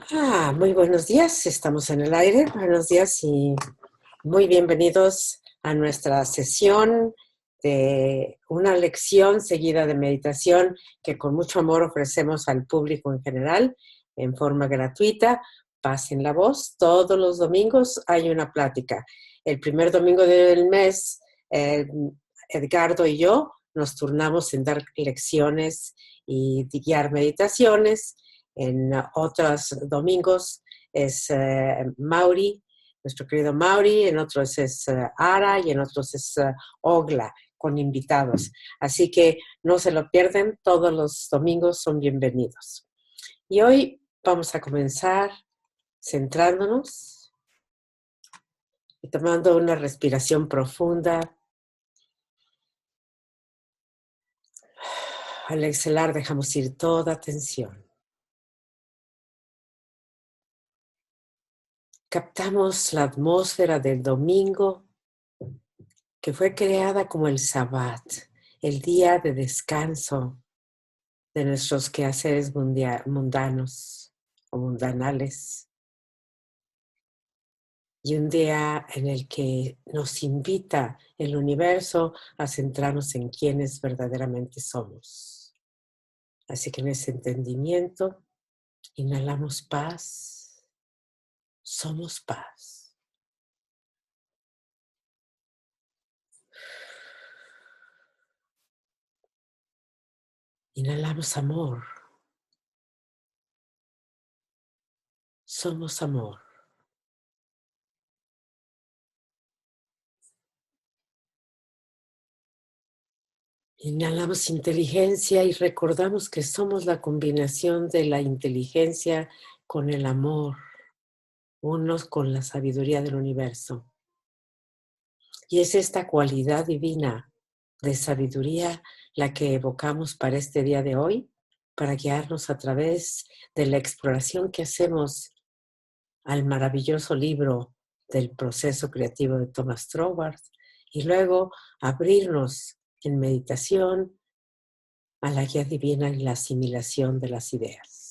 Muy buenos días, estamos en el aire. Buenos días y muy bienvenidos a nuestra sesión de una lección seguida de meditación que con mucho amor ofrecemos al público en general en forma gratuita. Pasen la voz. Todos los domingos hay una plática. El primer domingo del mes, Edgardo y yo nos turnamos en dar lecciones y guiar meditaciones. En otros domingos es Mauri, nuestro querido Mauri, en otros es Ara y en otros es Ogla, con invitados. Así que no se lo pierden, todos los domingos son bienvenidos. Y hoy vamos a comenzar centrándonos y tomando una respiración profunda. Al exhalar dejamos ir toda tensión. Captamos la atmósfera del domingo que fue creada como el Sabbat, el día de descanso de nuestros quehaceres mundanos o mundanales, y un día en el que nos invita el universo a centrarnos en quienes verdaderamente somos. Así que en ese entendimiento inhalamos paz, somos paz. Inhalamos amor, somos amor. Inhalamos inteligencia y recordamos que somos la combinación de la inteligencia con el amor, unos con la sabiduría del universo. Y es esta cualidad divina de sabiduría la que evocamos para este día de hoy, para guiarnos a través de la exploración que hacemos al maravilloso libro del proceso creativo de Thomas Troward y luego abrirnos en meditación a la guía divina y la asimilación de las ideas.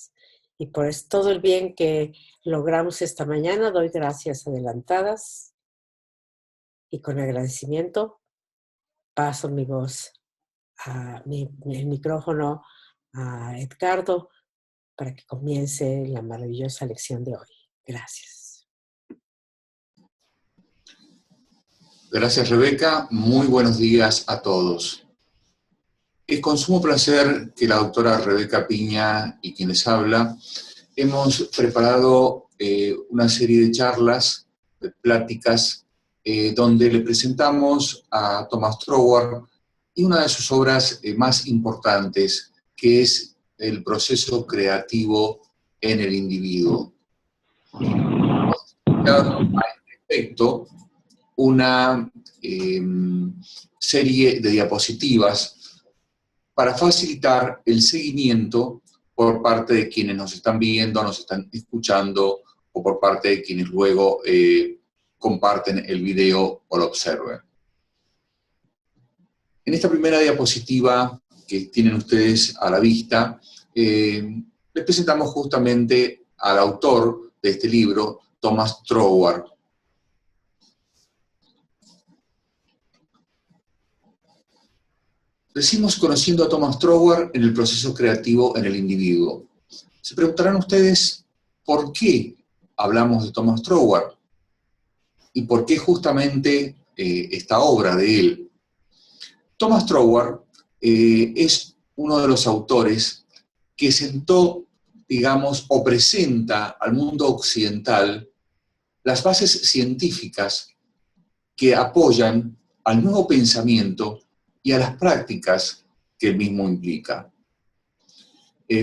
Y por todo el bien que logramos esta mañana, doy gracias adelantadas y con agradecimiento paso mi voz, el micrófono a Edgardo para que comience la maravillosa lección de hoy. Gracias. Gracias, Rebeca. Muy buenos días a todos. Es con sumo placer que la doctora Rebeca Piña y quien les habla hemos preparado una serie de charlas, de pláticas, donde le presentamos a Thomas Troward y una de sus obras más importantes, que es el proceso creativo en el individuo. Al respecto, una serie de diapositivas para facilitar el seguimiento por parte de quienes nos están viendo, nos están escuchando, o por parte de quienes luego comparten el video o lo observen. En esta primera diapositiva que tienen ustedes a la vista, les presentamos justamente al autor de este libro, Thomas Troward. Decimos conociendo a Thomas Troward en el proceso creativo en el individuo. Se preguntarán ustedes por qué hablamos de Thomas Troward y por qué justamente esta obra de él. Thomas Troward es uno de los autores que sentó, digamos, o presenta al mundo occidental las bases científicas que apoyan al nuevo pensamiento y a las prácticas que el mismo implica.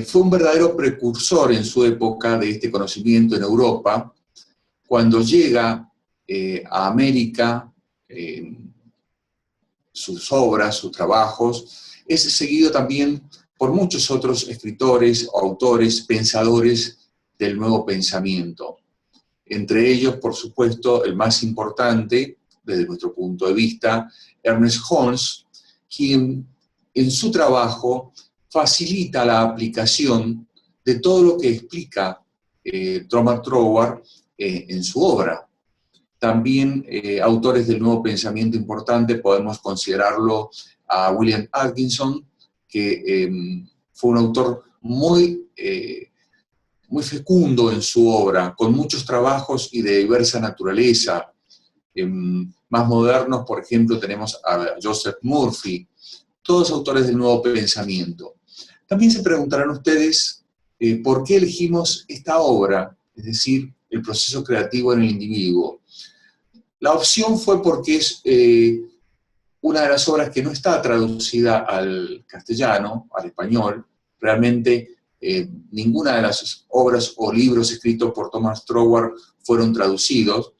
Fue un verdadero precursor en su época de este conocimiento en Europa. Cuando llega a América, sus obras, sus trabajos, es seguido también por muchos otros escritores, autores, pensadores del nuevo pensamiento. Entre ellos, por supuesto, el más importante, desde nuestro punto de vista, Ernest Holmes, quien en su trabajo facilita la aplicación de todo lo que explica Thomas Troward en su obra. También autores del nuevo pensamiento importante podemos considerarlo a William Atkinson, que fue un autor muy fecundo en su obra, con muchos trabajos y de diversa naturaleza. Más modernos, por ejemplo, tenemos a Joseph Murphy, todos autores del nuevo pensamiento. También se preguntarán ustedes por qué elegimos esta obra, es decir, el proceso creativo en el individuo. La opción fue porque es una de las obras que no está traducida al castellano, al español. Realmente ninguna de las obras o libros escritos por Thomas Troward fueron traducidos.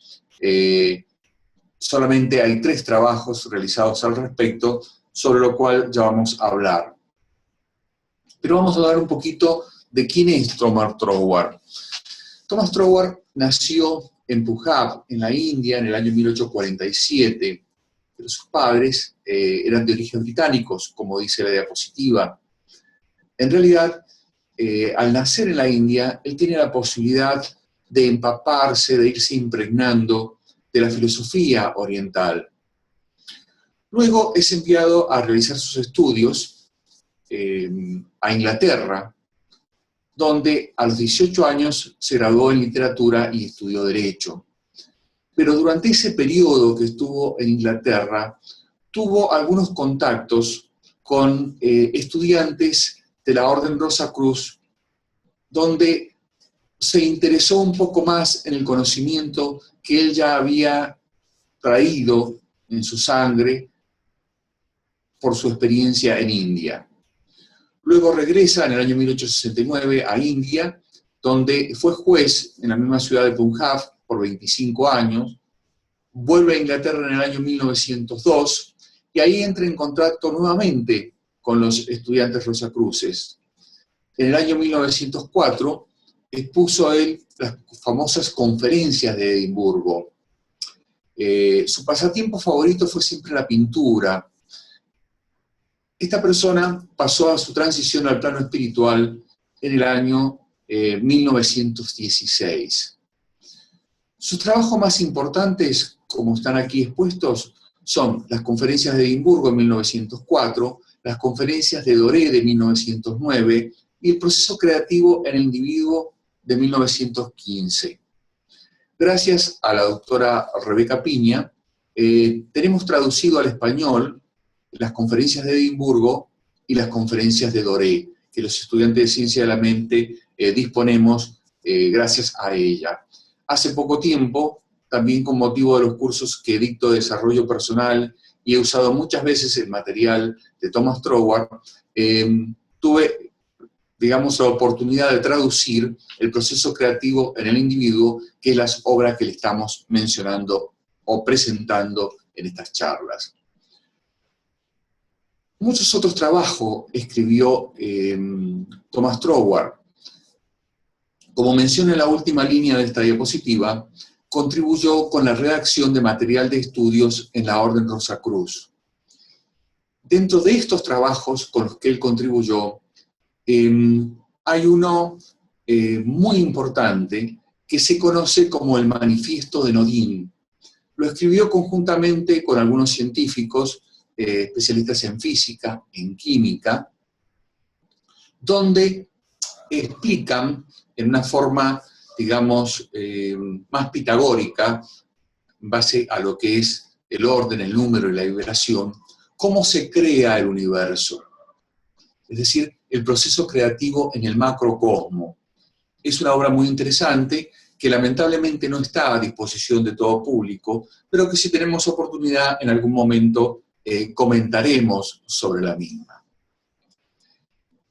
Solamente hay 3 trabajos realizados al respecto, sobre lo cual ya vamos a hablar. Pero vamos a hablar un poquito de quién es Thomas Troward. Thomas Troward nació en Punjab, en la India, en el año 1847, pero sus padres eran de origen británicos, como dice la diapositiva. En realidad, al nacer en la India, él tiene la posibilidad de empaparse, de irse impregnando de la filosofía oriental. Luego es enviado a realizar sus estudios a Inglaterra, donde a los 18 años se graduó en literatura y estudió Derecho. Pero durante ese periodo que estuvo en Inglaterra, tuvo algunos contactos con estudiantes de la Orden Rosacruz, donde se interesó un poco más en el conocimiento que él ya había traído en su sangre por su experiencia en India. Luego regresa en el año 1869 a India, donde fue juez en la misma ciudad de Punjab por 25 años, vuelve a Inglaterra en el año 1902 y ahí entra en contacto nuevamente con los estudiantes rosacruces. En el año 1904 expuso él las famosas conferencias de Edimburgo. Su pasatiempo favorito fue siempre la pintura. Esta persona pasó a su transición al plano espiritual en el año 1916. Sus trabajos más importantes, como están aquí expuestos, son las conferencias de Edimburgo en 1904, las conferencias de Doré de 1909 y el proceso creativo en el individuo de 1915. Gracias a la doctora Rebeca Piña, tenemos traducido al español las conferencias de Edimburgo y las conferencias de Doré, que los estudiantes de Ciencia de la Mente disponemos gracias a ella. Hace poco tiempo, también con motivo de los cursos que dicto de desarrollo personal y he usado muchas veces el material de Thomas Troward, tuve, digamos, la oportunidad de traducir el proceso creativo en el individuo, que es las obras que le estamos mencionando o presentando en estas charlas. Muchos otros trabajos escribió Thomas Troward. Como menciona en la última línea de esta diapositiva, contribuyó con la redacción de material de estudios en la Orden Rosacruz. Dentro de estos trabajos con los que él contribuyó, hay uno muy importante que se conoce como el Manifiesto de Nodin. Lo escribió conjuntamente con algunos científicos, especialistas en física, en química, donde explican en una forma, digamos, más pitagórica, en base a lo que es el orden, el número y la vibración, cómo se crea el universo. Es decir, el proceso creativo en el macrocosmo. Es una obra muy interesante que lamentablemente no está a disposición de todo público, pero que si tenemos oportunidad en algún momento comentaremos sobre la misma.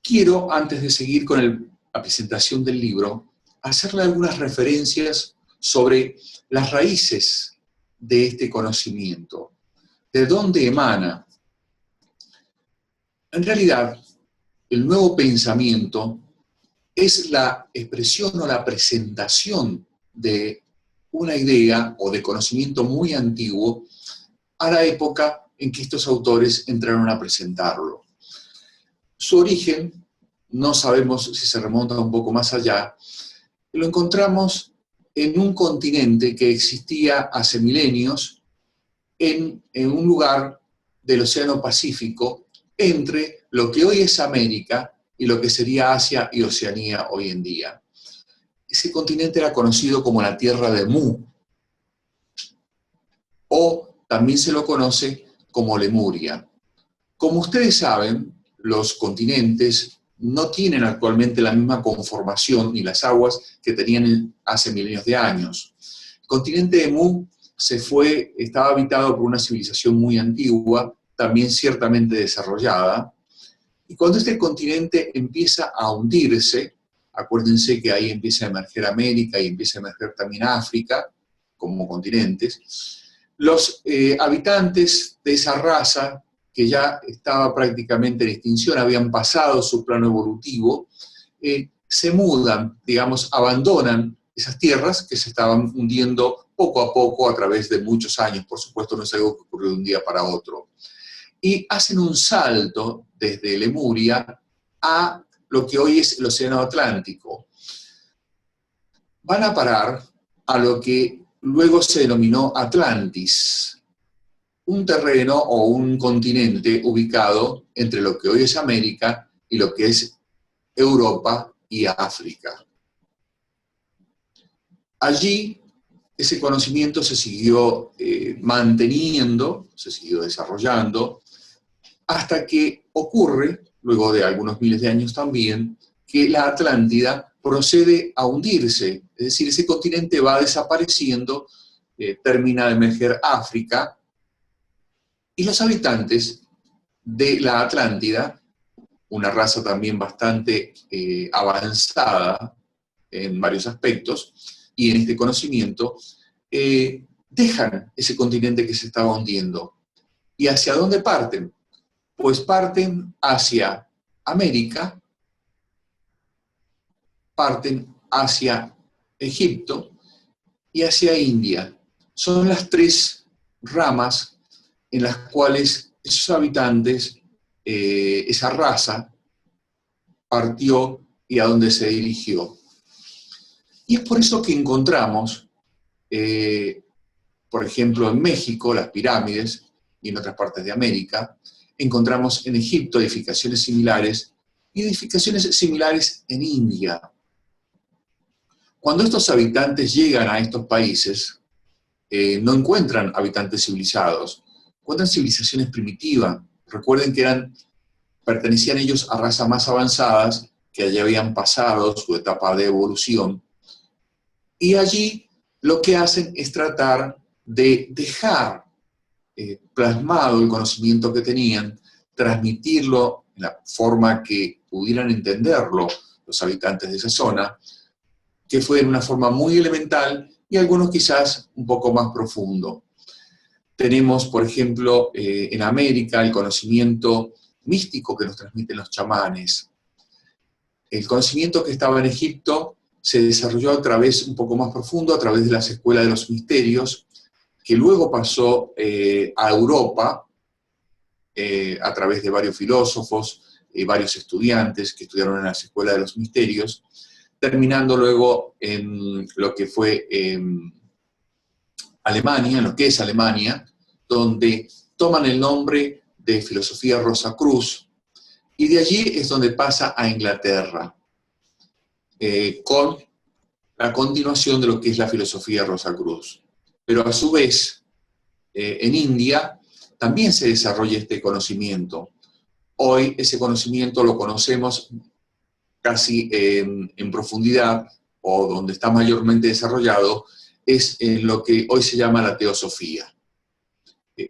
Quiero, antes de seguir con la presentación del libro, hacerle algunas referencias sobre las raíces de este conocimiento. ¿De dónde emana? En realidad, el nuevo pensamiento es la expresión o la presentación de una idea o de conocimiento muy antiguo a la época en que estos autores entraron a presentarlo. Su origen, no sabemos si se remonta un poco más allá, lo encontramos en un continente que existía hace milenios, en un lugar del Océano Pacífico, entre lo que hoy es América y lo que sería Asia y Oceanía hoy en día. Ese continente era conocido como la Tierra de Mu, o también se lo conoce como Lemuria. Como ustedes saben, los continentes no tienen actualmente la misma conformación ni las aguas que tenían hace milenios de años. El continente de Mu estaba habitado por una civilización muy antigua, también ciertamente desarrollada, y cuando este continente empieza a hundirse, acuérdense que ahí empieza a emerger América y empieza a emerger también África como continentes, los habitantes de esa raza, que ya estaba prácticamente en extinción, habían pasado su plano evolutivo, se mudan, digamos, abandonan esas tierras que se estaban hundiendo poco a poco a través de muchos años. Por supuesto, no es algo que ocurrió de un día para otro. Y hacen un salto desde Lemuria a lo que hoy es el Océano Atlántico. Van a parar a lo que luego se denominó Atlantis, un terreno o un continente ubicado entre lo que hoy es América y lo que es Europa y África. Allí ese conocimiento se siguió manteniendo, se siguió desarrollando, hasta que ocurre, luego de algunos miles de años también, que la Atlántida procede a hundirse, es decir, ese continente va desapareciendo, termina de emerger África, y los habitantes de la Atlántida, una raza también bastante avanzada en varios aspectos, y en este conocimiento, dejan ese continente que se estaba hundiendo. ¿Y hacia dónde parten? Pues parten hacia América, parten hacia Egipto y hacia India. Son las tres ramas en las cuales esos habitantes, esa raza, partió y a dónde se dirigió. Y es por eso que encontramos, por ejemplo, en México, las pirámides, y en otras partes de América, encontramos en Egipto edificaciones similares, y edificaciones similares en India. Cuando estos habitantes llegan a estos países, no encuentran habitantes civilizados, encuentran civilizaciones primitivas. Recuerden que pertenecían ellos a razas más avanzadas, que allí habían pasado su etapa de evolución, y allí lo que hacen es tratar de dejar plasmado el conocimiento que tenían, transmitirlo en la forma que pudieran entenderlo los habitantes de esa zona, que fue de una forma muy elemental y algunos quizás un poco más profundo. Tenemos, por ejemplo, en América el conocimiento místico que nos transmiten los chamanes. El conocimiento que estaba en Egipto se desarrolló a través, un poco más profundo, a través de las escuelas de los misterios, que luego pasó a Europa, a través de varios filósofos, varios estudiantes que estudiaron en las escuelas de los misterios, terminando luego en lo que fue Alemania, en lo que es Alemania, donde toman el nombre de filosofía Rosacruz, y de allí es donde pasa a Inglaterra, con la continuación de lo que es la filosofía Rosacruz. Pero a su vez, en India también se desarrolla este conocimiento. Hoy ese conocimiento lo conocemos casi en profundidad, o donde está mayormente desarrollado, es en lo que hoy se llama la teosofía.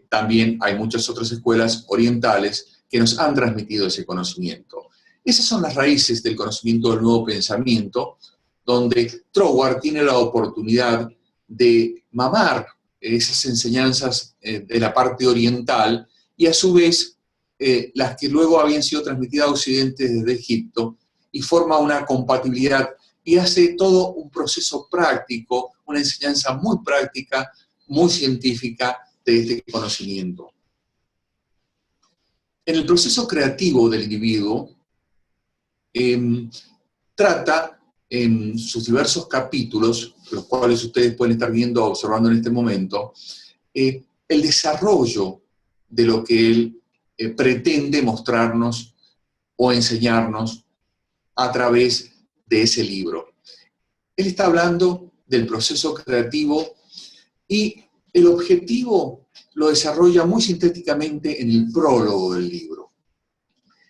También hay muchas otras escuelas orientales que nos han transmitido ese conocimiento. Esas son las raíces del conocimiento del nuevo pensamiento, donde Troward tiene la oportunidad de mamar esas enseñanzas de la parte oriental y a su vez las que luego habían sido transmitidas a Occidente desde Egipto, y forma una compatibilidad y hace todo un proceso práctico, una enseñanza muy práctica, muy científica de este conocimiento. En el proceso creativo del individuo, trata en sus diversos capítulos, los cuales ustedes pueden estar viendo, observando en este momento, el desarrollo de lo que él pretende mostrarnos o enseñarnos a través de ese libro. Él está hablando del proceso creativo y el objetivo lo desarrolla muy sintéticamente en el prólogo del libro.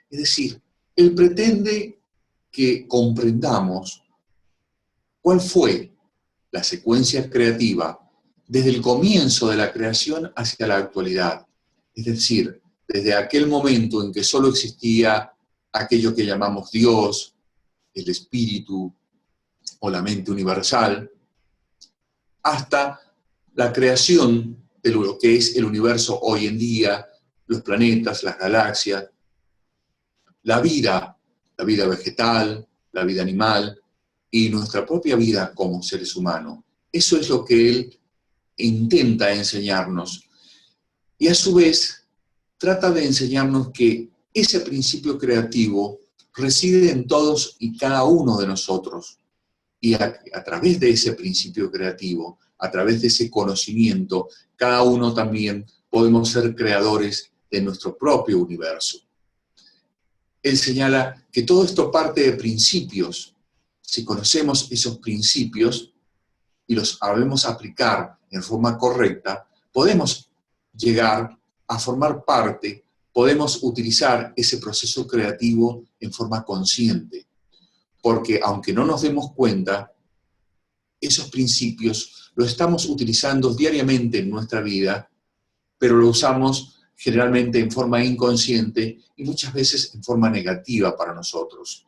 Es decir, él pretende que comprendamos cuál fue la secuencia creativa desde el comienzo de la creación hacia la actualidad. Es decir, desde aquel momento en que solo existía aquello que llamamos Dios, el espíritu o la mente universal, hasta la creación de lo que es el universo hoy en día, los planetas, las galaxias, la vida vegetal, la vida animal y nuestra propia vida como seres humanos. Eso es lo que él intenta enseñarnos. Y a su vez, trata de enseñarnos que ese principio creativo reside en todos y cada uno de nosotros. Y a través de ese principio creativo, a través de ese conocimiento, cada uno también podemos ser creadores de nuestro propio universo. Él señala que todo esto parte de principios. Si conocemos esos principios y los sabemos aplicar en forma correcta, podemos llegar a formar parte, podemos utilizar ese proceso creativo en forma consciente. Porque aunque no nos demos cuenta, esos principios los estamos utilizando diariamente en nuestra vida, pero lo usamos generalmente en forma inconsciente y muchas veces en forma negativa para nosotros.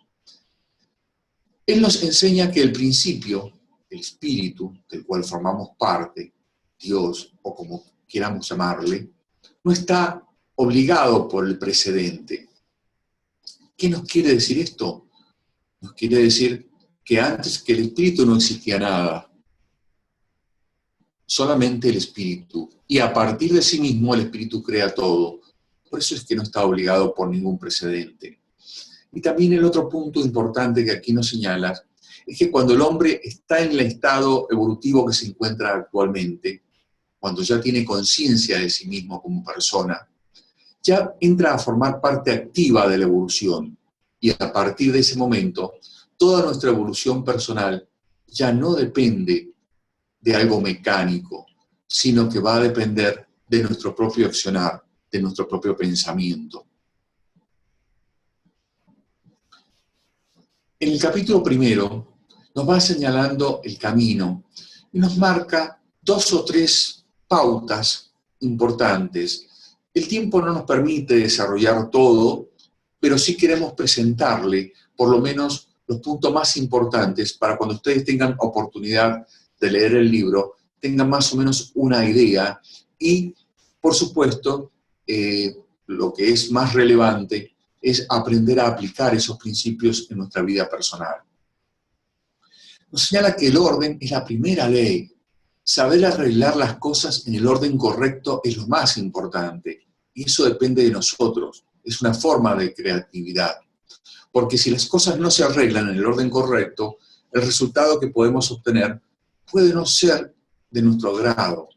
Él nos enseña que el principio, el espíritu del cual formamos parte, Dios o como queramos llamarle, no está obligado por el precedente. ¿Qué nos quiere decir esto? Nos quiere decir que antes que el espíritu no existía nada, solamente el espíritu. Y a partir de sí mismo el espíritu crea todo. Por eso es que no está obligado por ningún precedente. Y también el otro punto importante que aquí nos señala es que cuando el hombre está en el estado evolutivo que se encuentra actualmente, cuando ya tiene conciencia de sí mismo como persona, ya entra a formar parte activa de la evolución. Y a partir de ese momento, toda nuestra evolución personal ya no depende de algo mecánico, sino que va a depender de nuestro propio accionar, de nuestro propio pensamiento. En el capítulo primero nos va señalando el camino y nos marca 2 o 3 pautas importantes. El tiempo no nos permite desarrollar todo, pero sí queremos presentarle por lo menos los puntos más importantes para cuando ustedes tengan oportunidad de leer el libro, tengan más o menos una idea y, por supuesto, lo que es más relevante es aprender a aplicar esos principios en nuestra vida personal. Nos señala que el orden es la primera ley. Saber arreglar las cosas en el orden correcto es lo más importante. Y eso depende de nosotros. Es una forma de creatividad. Porque si las cosas no se arreglan en el orden correcto, el resultado que podemos obtener puede no ser de nuestro agrado.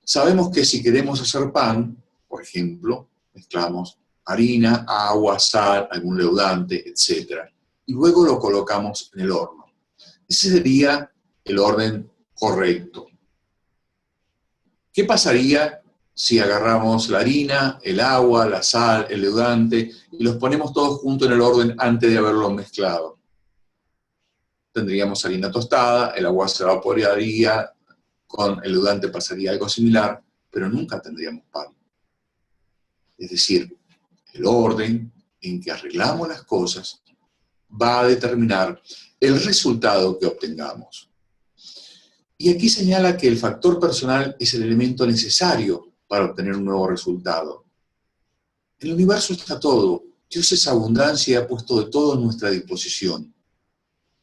Sabemos que si queremos hacer pan, por ejemplo, mezclamos harina, agua, sal, algún leudante, etc. Y luego lo colocamos en el horno. Ese sería el orden correcto. ¿Qué pasaría si agarramos la harina, el agua, la sal, el leudante y los ponemos todos juntos en el orden antes de haberlos mezclado? Tendríamos harina tostada, el agua se evaporaría, con el leudante pasaría algo similar, pero nunca tendríamos pan. Es decir, el orden en que arreglamos las cosas va a determinar el resultado que obtengamos. Y aquí señala que el factor personal es el elemento necesario para obtener un nuevo resultado. En el universo está todo. Dios es abundancia y ha puesto de todo a nuestra disposición.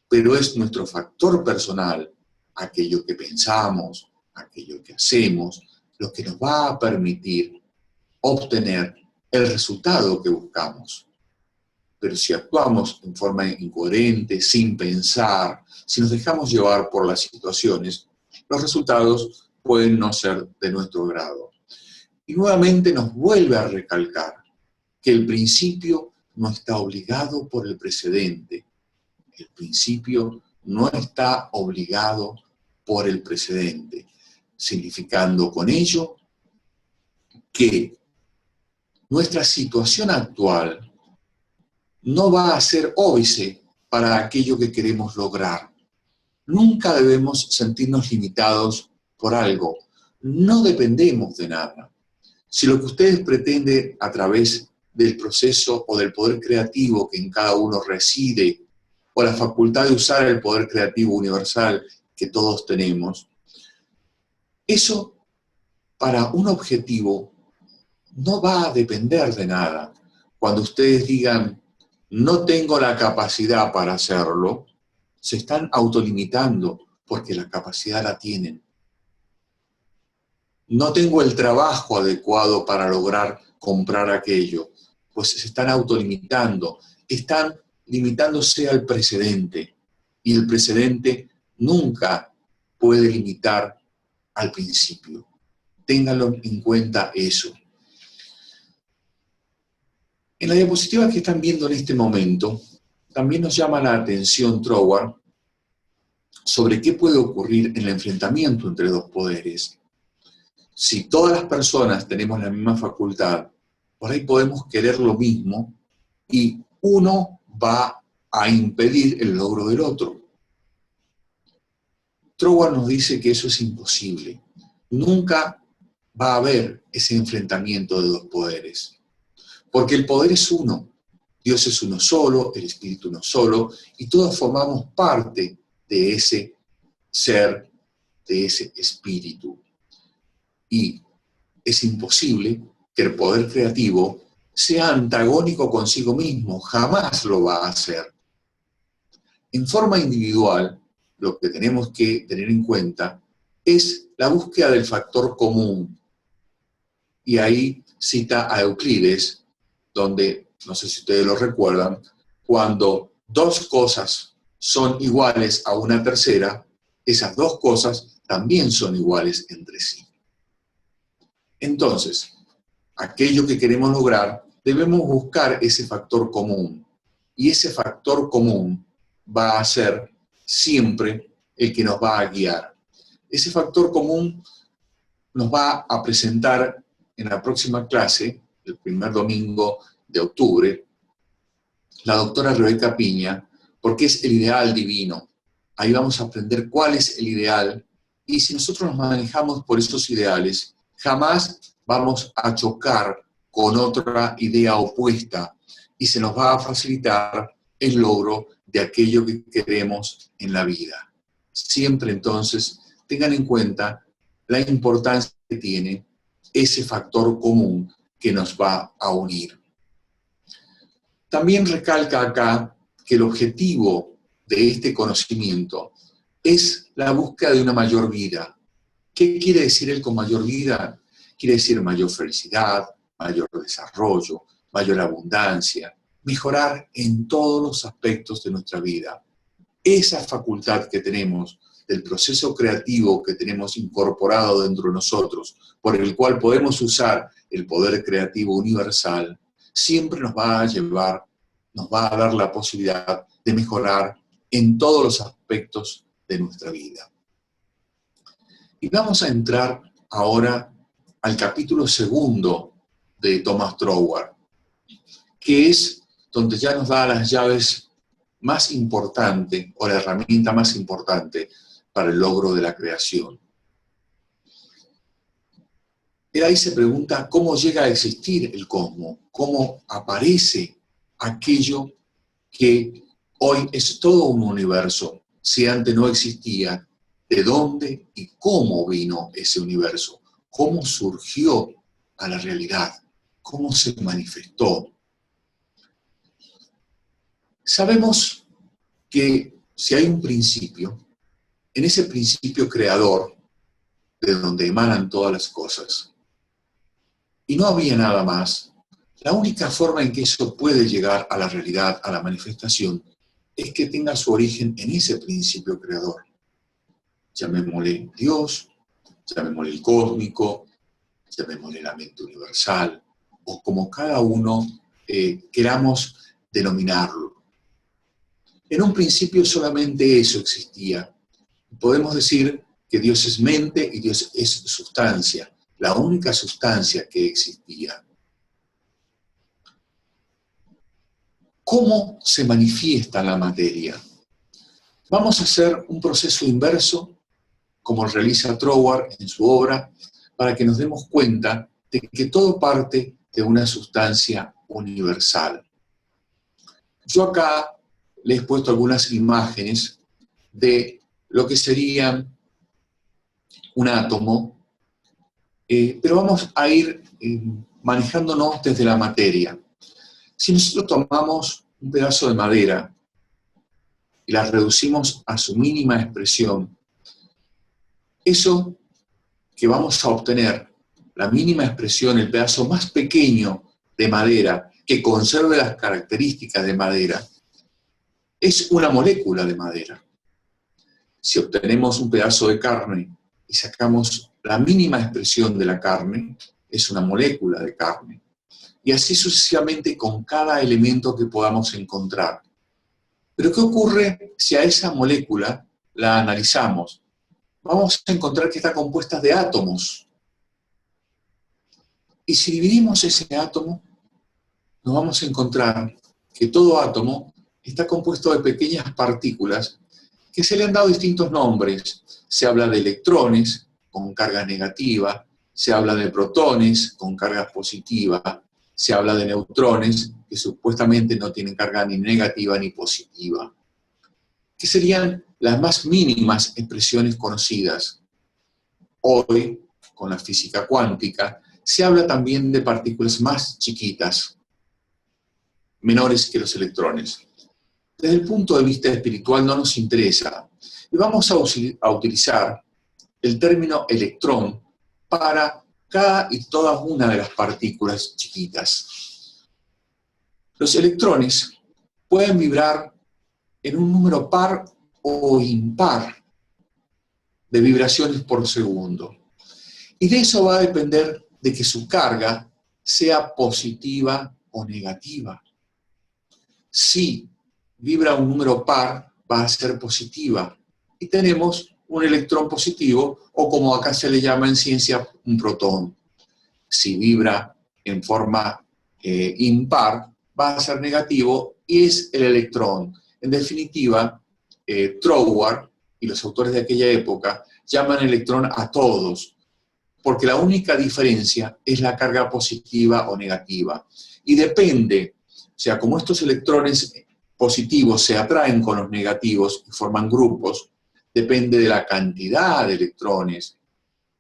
Pero es nuestro factor personal, aquello que pensamos, aquello que hacemos, lo que nos va a permitir obtener el resultado que buscamos. Pero si actuamos en forma incoherente, sin pensar, si nos dejamos llevar por las situaciones, los resultados pueden no ser de nuestro grado. Y nuevamente nos vuelve a recalcar que el principio no está obligado por el precedente. El principio no está obligado por el precedente, significando con ello que nuestra situación actual no va a ser óbice para aquello que queremos lograr. Nunca debemos sentirnos limitados por algo. No dependemos de nada. Si lo que ustedes pretenden a través del proceso o del poder creativo que en cada uno reside, o la facultad de usar el poder creativo universal que todos tenemos, eso para un objetivo no va a depender de nada. Cuando ustedes digan, no tengo la capacidad para hacerlo, se están autolimitando porque la capacidad la tienen. No tengo el trabajo adecuado para lograr comprar aquello, pues se están autolimitando, están limitándose al precedente, y el precedente nunca puede limitar al principio. Ténganlo en cuenta eso. En la diapositiva que están viendo en este momento, también nos llama la atención Troward sobre qué puede ocurrir en el enfrentamiento entre dos poderes. Si todas las personas tenemos la misma facultad, por ahí podemos querer lo mismo y uno va a impedir el logro del otro. Troward nos dice que eso es imposible. Nunca va a haber ese enfrentamiento de dos poderes. Porque el poder es uno. Dios es uno solo, el Espíritu uno solo, y todos formamos parte de ese ser, de ese Espíritu. Y es imposible que el poder creativo sea antagónico consigo mismo, jamás lo va a hacer. En forma individual, lo que tenemos que tener en cuenta es la búsqueda del factor común. Y ahí cita a Euclides, donde, no sé si ustedes lo recuerdan, cuando dos cosas son iguales a una tercera, esas dos cosas también son iguales entre sí. Entonces, aquello que queremos lograr, debemos buscar ese factor común. Y ese factor común va a ser siempre el que nos va a guiar. Ese factor común nos va a presentar en la próxima clase, el primer domingo de octubre, la doctora Rebeca Piña, porque es el ideal divino. Ahí vamos a aprender cuál es el ideal, y si nosotros nos manejamos por esos ideales, jamás vamos a chocar con otra idea opuesta, y se nos va a facilitar el logro de aquello que queremos en la vida. Siempre entonces tengan en cuenta la importancia que tiene ese factor común que nos va a unir. También recalca acá que el objetivo de este conocimiento es la búsqueda de una mayor vida. ¿Qué quiere decir él con mayor vida? Quiere decir mayor felicidad, mayor desarrollo, mayor abundancia, mejorar en todos los aspectos de nuestra vida. Esa facultad que tenemos del proceso creativo que tenemos incorporado dentro de nosotros, por el cual podemos usar el poder creativo universal, siempre nos va a llevar, nos va a dar la posibilidad de mejorar en todos los aspectos de nuestra vida. Y vamos a entrar ahora al capítulo 2 de Thomas Troward, que es donde ya nos da las llaves más importantes, o la herramienta más importante para el logro de la creación. Él ahí se pregunta cómo llega a existir el cosmos, cómo aparece aquello que hoy es todo un universo, si antes no existía, de dónde y cómo vino ese universo, cómo surgió a la realidad, cómo se manifestó. Sabemos que si hay un principio, en ese principio creador, de donde emanan todas las cosas, y no había nada más, La única forma en que eso puede llegar a la realidad, a la manifestación, es que tenga su origen en ese principio creador. Llamémosle Dios, llamémosle el cósmico, llamémosle la mente universal, o como cada uno queramos denominarlo. En un principio solamente eso existía. Podemos decir que Dios es mente y Dios es sustancia, la única sustancia que existía. ¿Cómo se manifiesta la materia? Vamos a hacer un proceso inverso, como realiza Troward en su obra, para que nos demos cuenta de que todo parte de una sustancia universal. Yo acá les he puesto algunas imágenes de lo que serían un átomo, pero vamos a ir manejándonos desde la materia. Si nosotros tomamos un pedazo de madera y la reducimos a su mínima expresión, eso que vamos a obtener, la mínima expresión, el pedazo más pequeño de madera que conserve las características de madera, es una molécula de madera. Si obtenemos un pedazo de carne y sacamos la mínima expresión de la carne, es una molécula de carne. Y así sucesivamente con cada elemento que podamos encontrar. Pero ¿qué ocurre si a esa molécula la analizamos? Vamos a encontrar que está compuesta de átomos. Y si dividimos ese átomo, nos vamos a encontrar que todo átomo está compuesto de pequeñas partículas que se le han dado distintos nombres. Se habla de electrones con carga negativa, se habla de protones con carga positiva, se habla de neutrones que supuestamente no tienen carga ni negativa ni positiva, que serían las más mínimas expresiones conocidas. Hoy, con la física cuántica, se habla también de partículas más chiquitas, menores que los electrones. Desde el punto de vista espiritual no nos interesa. Y vamos a utilizar el término electrón para cada y todas una de las partículas chiquitas. Los electrones pueden vibrar en un número par o impar de vibraciones por segundo. Y de eso va a depender de que su carga sea positiva o negativa. Si vibra un número par, va a ser positiva. Y tenemos un electrón positivo, o como acá se le llama en ciencia, un protón. Si vibra en forma impar, va a ser negativo y es el electrón. En definitiva, Troward y los autores de aquella época llaman electrón a todos, porque la única diferencia es la carga positiva o negativa. Y depende, o sea, como estos electrones positivos se atraen con los negativos y forman grupos, depende de la cantidad de electrones,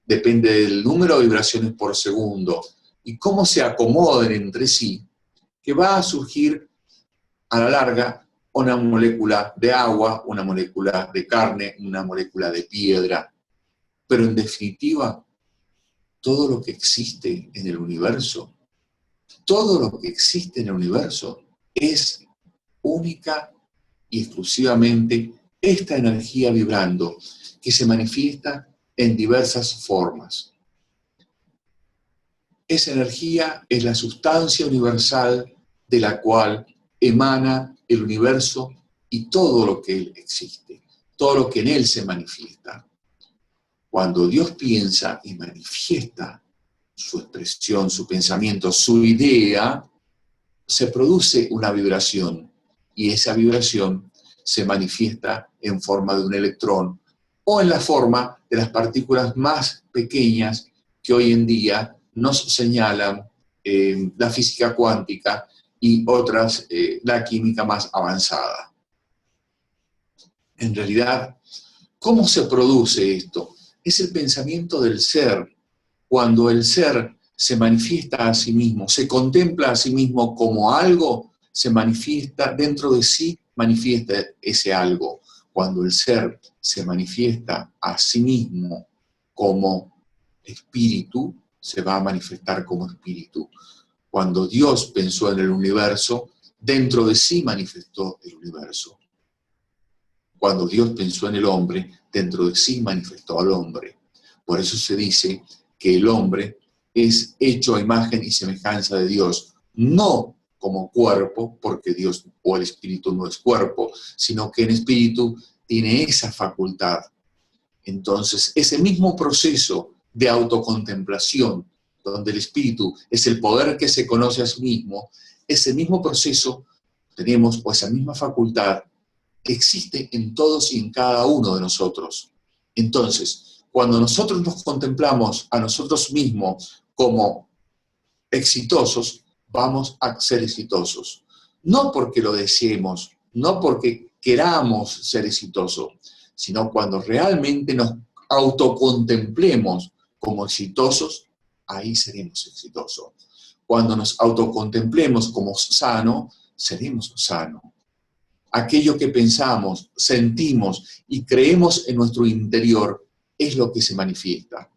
depende del número de vibraciones por segundo y cómo se acomoden entre sí, que va a surgir a la larga una molécula de agua, una molécula de carne, una molécula de piedra. Pero en definitiva, todo lo que existe en el universo, todo lo que existe en el universo es única y exclusivamente esta energía vibrando que se manifiesta en diversas formas. Esa energía es la sustancia universal de la cual emana el universo y todo lo que él existe, todo lo que en él se manifiesta. Cuando Dios piensa y manifiesta su expresión, su pensamiento, su idea, se produce una vibración y esa vibración se manifiesta en forma de un electrón o en la forma de las partículas más pequeñas que hoy en día nos señalan la física cuántica y otras, la química más avanzada. En realidad, ¿cómo se produce esto? Es el pensamiento del ser. Cuando el ser se manifiesta a sí mismo, se contempla a sí mismo como algo, se manifiesta dentro de sí, manifiesta ese algo. Cuando el ser se manifiesta a sí mismo como espíritu, se va a manifestar como espíritu. Cuando Dios pensó en el universo, dentro de sí manifestó el universo. Cuando Dios pensó en el hombre, dentro de sí manifestó al hombre. Por eso se dice que el hombre es hecho a imagen y semejanza de Dios, no como cuerpo, porque Dios o el espíritu no es cuerpo, sino que en espíritu tiene esa facultad. Entonces, ese mismo proceso de autocontemplación, donde el espíritu es el poder que se conoce a sí mismo, ese mismo proceso tenemos, o esa misma facultad, existe en todos y en cada uno de nosotros. Entonces, cuando nosotros nos contemplamos a nosotros mismos como exitosos, vamos a ser exitosos. No porque lo deseemos, no porque queramos ser exitosos, sino cuando realmente nos autocontemplemos como exitosos, ahí seremos exitosos. Cuando nos autocontemplemos como sano, seremos sanos. Aquello que pensamos, sentimos y creemos en nuestro interior es lo que se manifiesta.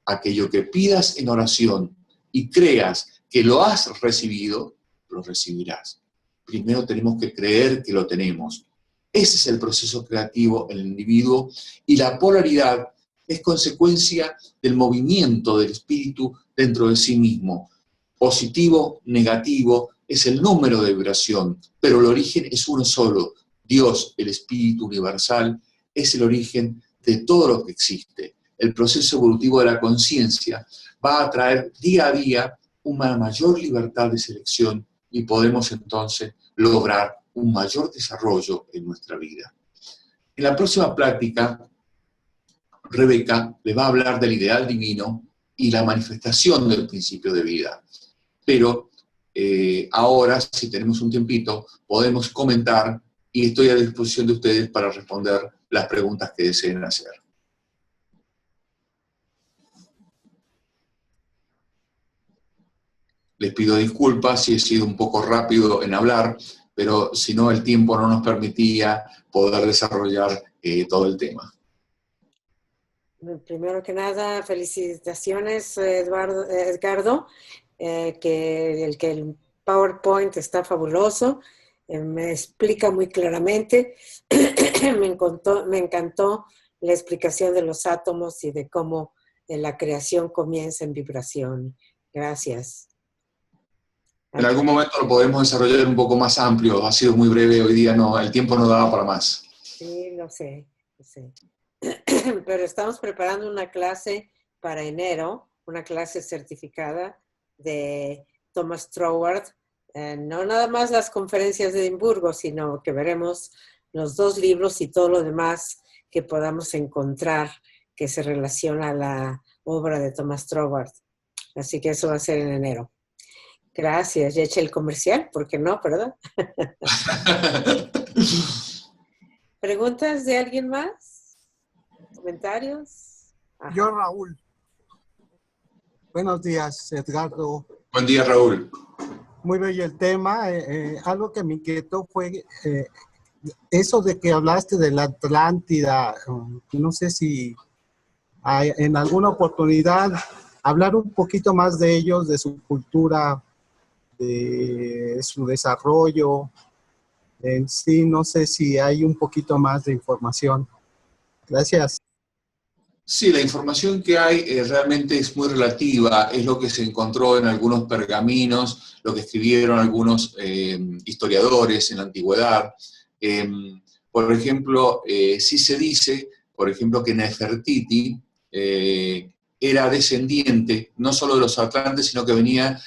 Aquello que pidas en oración y creas que lo has recibido, lo recibirás. Primero tenemos que creer que lo tenemos. Ese es el proceso creativo en el individuo y la polaridad es consecuencia del movimiento del espíritu dentro de sí mismo. Positivo, negativo, es el número de vibración, pero el origen es uno solo. Dios, el espíritu universal, es el origen de todo lo que existe. El proceso evolutivo de la conciencia va a traer día a día una mayor libertad de selección y podemos entonces lograr un mayor desarrollo en nuestra vida. En la próxima plática, Rebeca le va a hablar del ideal divino y la manifestación del principio de vida. Pero ahora, si tenemos un tiempito, podemos comentar y estoy a disposición de ustedes para responder las preguntas que deseen hacer. Les pido disculpas si he sido un poco rápido en hablar, pero si no, el tiempo no nos permitía poder desarrollar todo el tema. Primero que nada, felicitaciones, Edgardo, que el PowerPoint está fabuloso, me explica muy claramente, me encantó la explicación de los átomos y de cómo la creación comienza en vibración. Gracias. En algún momento lo podemos desarrollar un poco más amplio, ha sido muy breve hoy día, no, el tiempo no daba para más. Sí, lo sé. Pero estamos preparando una clase para enero, una clase certificada de Thomas Troward. No nada más las conferencias de Edimburgo, sino que veremos los 2 libros y todo lo demás que podamos encontrar que se relaciona a la obra de Thomas Troward. Así que eso va a ser en enero. Gracias. Ya eché el comercial, ¿por qué no, verdad? ¿Preguntas de alguien más? ¿Comentarios? Ajá. Yo, Raúl. Buenos días, Edgardo. Buen día, Raúl. Muy bello el tema. Algo que me inquietó fue eso de que hablaste de la Atlántida. No sé si hay, en alguna oportunidad hablar un poquito más de ellos, de su cultura, de su desarrollo. En sí, no sé si hay un poquito más de información. Gracias. Sí, la información que hay realmente es muy relativa, es lo que se encontró en algunos pergaminos, lo que escribieron algunos historiadores en la antigüedad. Por ejemplo, sí se dice, por ejemplo, que Nefertiti era descendiente, no solo de los atlantes, sino que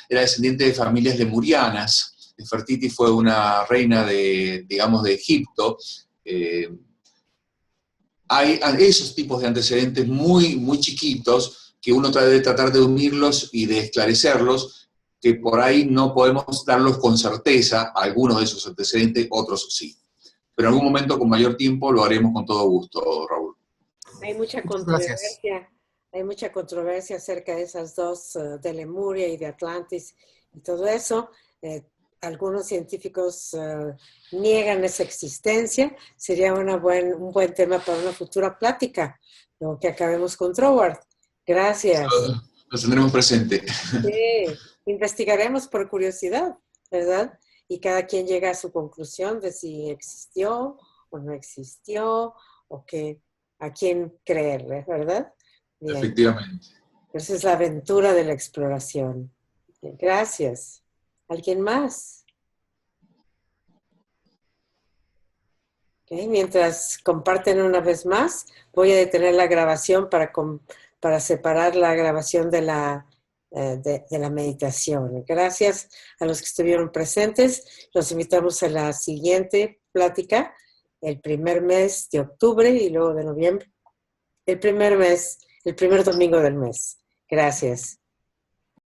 era descendiente de familias lemurianas. Nefertiti fue una reina digamos, de Egipto. Hay esos tipos de antecedentes muy, muy chiquitos que uno debe tratar de unirlos y de esclarecerlos, que por ahí no podemos darlos con certeza, algunos de esos antecedentes, otros sí. Pero en algún momento, con mayor tiempo, lo haremos con todo gusto, Raúl. Hay mucha controversia. Hay mucha controversia acerca de esas dos, de Lemuria y de Atlantis y todo eso. Algunos científicos niegan esa existencia. Sería un buen tema para una futura plática, lo que acabemos con Troward. Gracias. Lo tendremos presente. Sí, investigaremos por curiosidad, ¿verdad? Y cada quien llega a su conclusión de si existió o no existió, o a quién creerle, ¿verdad? Bien. Efectivamente. Esa es la aventura de la exploración. Bien, gracias. ¿Alguien más? Okay, mientras comparten una vez más, voy a detener la grabación para separar la grabación de la meditación. Gracias a los que estuvieron presentes. Los invitamos a la siguiente plática, el primer mes de octubre y luego de noviembre. El primer domingo del mes. Gracias.